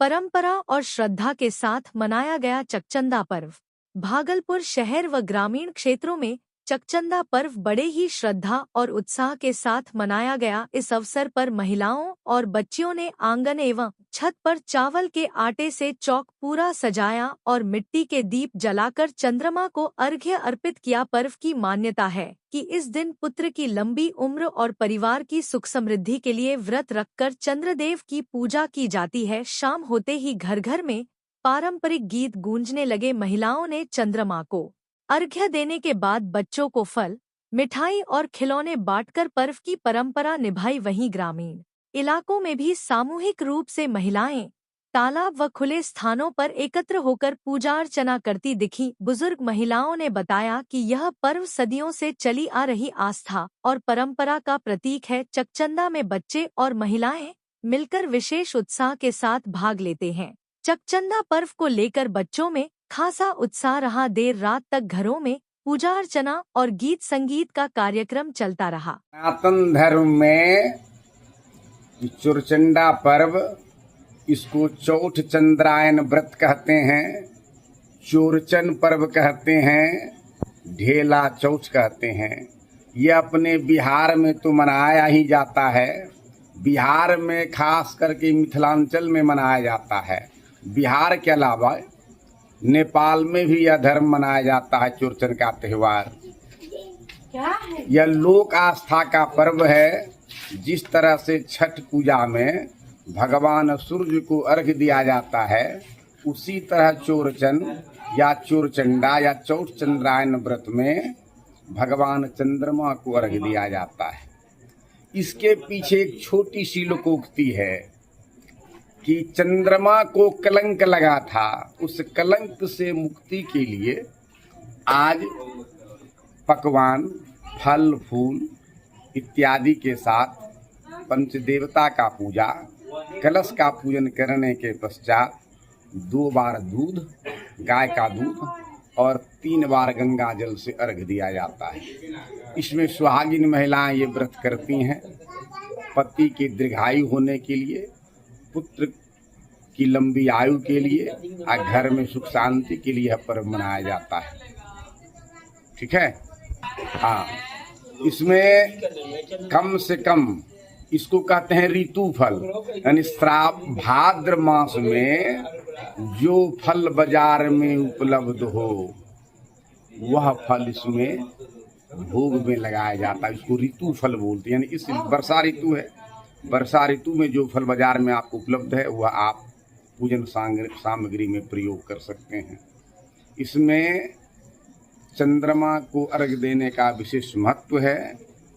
परंपरा और श्रद्धा के साथ मनाया गया चकचंदा पर्व। भागलपुर शहर व ग्रामीण क्षेत्रों में चकचंदा पर्व बड़े ही श्रद्धा और उत्साह के साथ मनाया गया। इस अवसर पर महिलाओं और बच्चियों ने आंगन एवं छत पर चावल के आटे से चौक पूरा सजाया और मिट्टी के दीप जलाकर चंद्रमा को अर्घ्य अर्पित किया। पर्व की मान्यता है कि इस दिन पुत्र की लंबी उम्र और परिवार की सुख समृद्धि के लिए व्रत रखकर चंद्रदेव की पूजा की जाती है। शाम होते ही घर घर में पारंपरिक गीत गूंजने लगे। महिलाओं ने चंद्रमा को अर्घ्य देने के बाद बच्चों को फल, मिठाई और खिलौने बांटकर पर्व की परंपरा निभाई। वहीं ग्रामीण इलाकों में भी सामूहिक रूप से महिलाएं तालाब व खुले स्थानों पर एकत्र होकर पूजा अर्चना करती दिखीं। बुजुर्ग महिलाओं ने बताया कि यह पर्व सदियों से चली आ रही आस्था और परंपरा का प्रतीक है। चकचंदा में बच्चे और महिलाएं मिलकर विशेष उत्साह के साथ भाग लेते हैं। चकचंदा पर्व को लेकर बच्चों में खासा उत्साह रहा। देर रात तक घरों में पूजा अर्चना और गीत संगीत का कार्यक्रम चलता रहा। सनातन धर्म में चुरचंडा पर्व, इसको चौठ चंद्रायन व्रत कहते हैं, चोरचन पर्व कहते हैं, ढेला चौथ कहते हैं। ये अपने बिहार में तो मनाया ही जाता है। बिहार में खास करके मिथिलांचल में मनाया जाता है। बिहार के अलावा नेपाल में भी यह धर्म मनाया जाता है। चोरचन का त्योहार यह लोक आस्था का पर्व है। जिस तरह से छठ पूजा में भगवान सूर्य को अर्घ्य दिया जाता है, उसी तरह चोरचन या चोरचंडा या चौठ चंद्रायन व्रत में भगवान चंद्रमा को अर्घ्य दिया जाता है। इसके पीछे एक छोटी सी लोकोक्ति है कि चंद्रमा को कलंक लगा था। उस कलंक से मुक्ति के लिए आज पकवान, फल फूल इत्यादि के साथ पंचदेवता का पूजा, कलश का पूजन करने के पश्चात 2 बार दूध, गाय का दूध और 3 बार गंगा जल से अर्घ्य दिया जाता है। इसमें सुहागिन महिलाएं ये व्रत करती हैं पति के दीर्घायु होने के लिए, पुत्र की लंबी आयु के लिए और घर में सुख शांति के लिए यह पर्व मनाया जाता है। ठीक है। हाँ, इसमें कम से कम इसको कहते हैं ऋतु फल, यानी श्रावण भाद्र मास में जो फल बाजार में उपलब्ध हो वह फल इसमें भोग में लगाया जाता है। इसको ऋतु फल बोलते हैं। यानी इस वर्षा ऋतु है, वर्षा ऋतु में जो फल बाजार में आपको उपलब्ध है वह आप पूजन सामग्री में प्रयोग कर सकते हैं। इसमें चंद्रमा को अर्घ्य देने का विशेष महत्व है।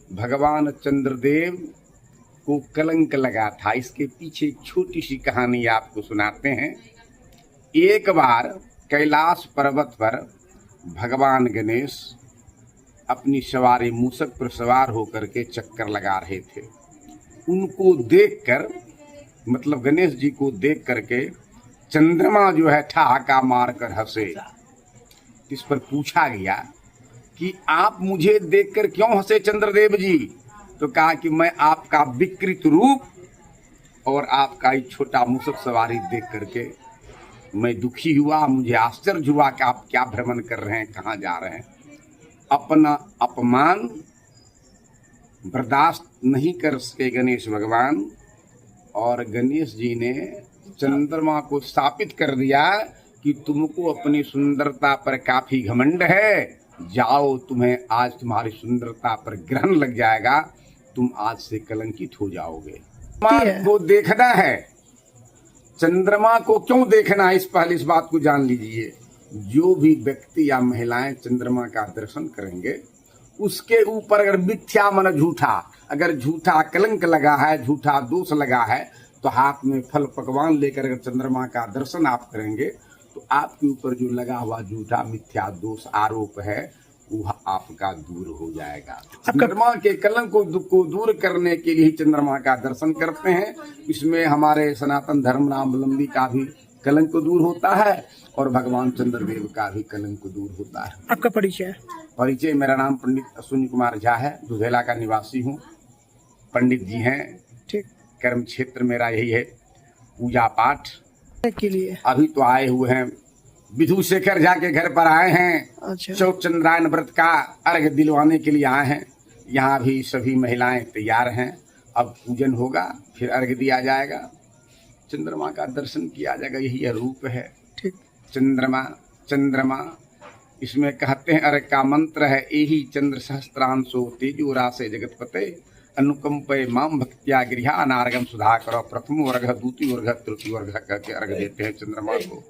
भगवान चंद्रदेव को कलंक लगा था। इसके पीछे एक छोटी सी कहानी आपको सुनाते हैं। एक बार कैलाश पर्वत पर भगवान गणेश अपनी सवारी मूषक पर सवार होकर के चक्कर लगा रहे थे। उनको देखकर, मतलब गणेश जी को देख करके चंद्रमा जो है ठहाका मारकर हंसे। इस पर पूछा गया कि आप मुझे देखकर क्यों हंसे चंद्रदेव जी? तो कहा कि मैं आपका विकृत रूप और आपका एक छोटा मूषक सवारी देख करके मैं दुखी हुआ। मुझे आश्चर्य हुआ कि आप क्या भ्रमण कर रहे हैं, कहाँ जा रहे हैं। अपना अपमान बर्दाश्त नहीं कर सके गणेश भगवान, और गणेश जी ने चंद्रमा को स्थापित कर दिया कि तुमको अपनी सुंदरता पर काफी घमंड है, जाओ, तुम्हें आज तुम्हारी सुंदरता पर ग्रहण लग जाएगा, तुम आज से कलंकित हो जाओगे। चंद्रमा को देखना है। चंद्रमा को क्यों देखना है, पहले इस बात को जान लीजिए। जो भी व्यक्ति या महिलाएं चंद्रमा का दर्शन करेंगे, उसके ऊपर अगर मिथ्या मन झूठा, अगर झूठा कलंक लगा है, झूठा दोष लगा है, तो हाथ में फल पकवान लेकर अगर चंद्रमा का दर्शन आप करेंगे तो आपके ऊपर जो लगा हुआ झूठा मिथ्या दोष आरोप है वह आपका दूर हो जाएगा। चंद्रमा के कलंक को दूर करने के लिए चंद्रमा का दर्शन करते हैं। इसमें हमारे सनातन धर्मावलंबी का भी कलंक दूर होता है और भगवान चंद्रदेव का भी कलंक दूर होता है। आपका परिचय? परिचय, मेरा नाम पंडित अश्विनी कुमार झा है, दुधेला का निवासी हूँ। पंडित जी हैं। ठीक। कर्म क्षेत्र मेरा यही है, पूजा पाठ के लिए? अभी तो आए हुए हैं, विधु शेखर झा के घर पर आए हैं। अच्छा। चौथ चंद्रायन व्रत का अर्घ दिलवाने के लिए आए हैं। यहाँ भी सभी महिलाएं तैयार हैं। अब पूजन होगा, फिर अर्घ दिया जाएगा, चंद्रमा का दर्शन किया जाएगा। यही रूप है। ठीक। चंद्रमा चंद्रमा इसमें कहते हैं अर्घ का मंत्र है, एहि चंद्र सहस्त्रांशो तेजो रासे जगतपते अनुकंपे माम भक्त्या गृहा नारगम सुधाकर। प्रथम वर्ग, द्वितीय वर्ग, तृतीय वर्ग करके अर्घ देते हैं चंद्रमा को।